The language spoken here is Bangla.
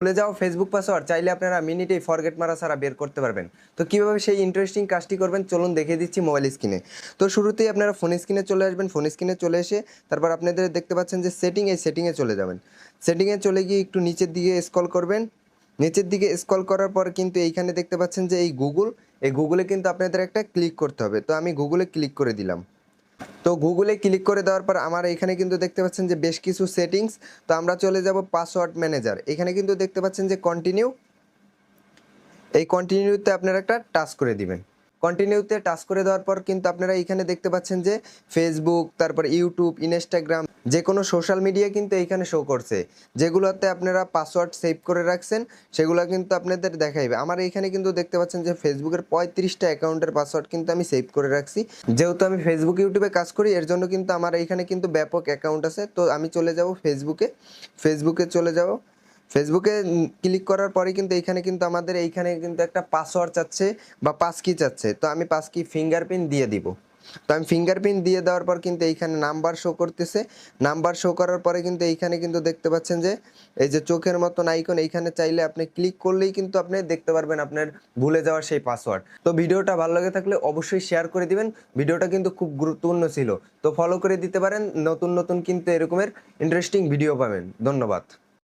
ভুলে যাওয়া ফেসবুক পাসওয়ার্ড চাইলে আপনারা মিনিটেই ফরগেট মারা ছাড়া বের করতে পারবেন। তো কীভাবে সেই ইন্টারেস্টিং কাজটি করবেন চলুন দেখিয়ে দিচ্ছি মোবাইল স্ক্রিনে। তো শুরুতেই আপনারা ফোন স্ক্রিনে চলে আসবেন। ফোন স্ক্রিনে চলে এসে তারপর আপনাদের দেখতে পাচ্ছেন যে সেটিংয়ে চলে যাবেন। সেটিংয়ে চলে গিয়ে একটু নিচের দিকে স্ক্রল করবেন। নিচের দিকে স্ক্রল করার পর কিন্তু এইখানে দেখতে পাচ্ছেন যে এই গুগলে কিন্তু আপনাদের একটা ক্লিক করতে হবে। তো আমি গুগলে ক্লিক করে দিলাম। তো গুগলে ক্লিক করে দেওয়ার পর আমার এখানে কিন্তু দেখতে পাচ্ছেন যে বেশ কিছু সেটিংস। তো আমরা চলে যাব পাসওয়ার্ড ম্যানেজার। এখানে কিন্তু দেখতে পাচ্ছেন যে কন্টিনিউ, এই কন্টিনিউতে আপনারা একটা টাচ করে দিবেন। কন্টিনিউতে টাচ করে দেওয়ার পর কিন্তু আপনারা এইখানে দেখতে পাচ্ছেন যে ফেসবুক, তারপর ইউটিউব, ইনস্টাগ্রাম যে কোনো সোশ্যাল মিডিয়া কিন্তু এইখানে শো করছে। যেগুলোতে আপনারা পাসওয়ার্ড সেভ করে রাখছেন সেগুলো কিন্তু আপনাদের দেখাইবে। আমার এইখানে কিন্তু দেখতে পাচ্ছেন যে ফেসবুকের 35টা অ্যাকাউন্টের পাসওয়ার্ড কিন্তু আমি সেভ করে রাখছি। যেহেতু আমি ফেসবুক, ইউটিউবে কাজ করি এর জন্য কিন্তু আমার এইখানে কিন্তু ব্যাপক অ্যাকাউন্ট আছে। তো আমি চলে যাব ফেসবুকে চলে যাব। ফেসবুকে ক্লিক করার পরে কিন্তু এইখানে কিন্তু আমাদের এইখানে কিন্তু একটা পাসওয়ার্ড চাচ্ছে বা পাস কি চাচ্ছে। তো আমি পাস কি ফিঙ্গারপ্রিন্ট দিয়ে দিব। তো আমি ফিঙ্গারপ্রিন্ট দিয়ে দেওয়ার পর কিন্তু এইখানে নাম্বার শো করতেছে। নাম্বার শো করার পরে কিন্তু এইখানে কিন্তু দেখতে পাচ্ছেন যে এই যে চোখের মতন আইকন, এইখানে চাইলে আপনি ক্লিক করলেই কিন্তু আপনি দেখতে পারবেন আপনার ভুলে যাওয়া সেই পাসওয়ার্ড। তো ভিডিওটা ভালো লাগে থাকলে অবশ্যই শেয়ার করে দিবেন। ভিডিওটা কিন্তু খুব গুরুত্বপূর্ণ ছিল। তো ফলো করে দিতে পারেন। নতুন কিন্তু এরকমের ইন্টারেস্টিং ভিডিও পাবেন। ধন্যবাদ।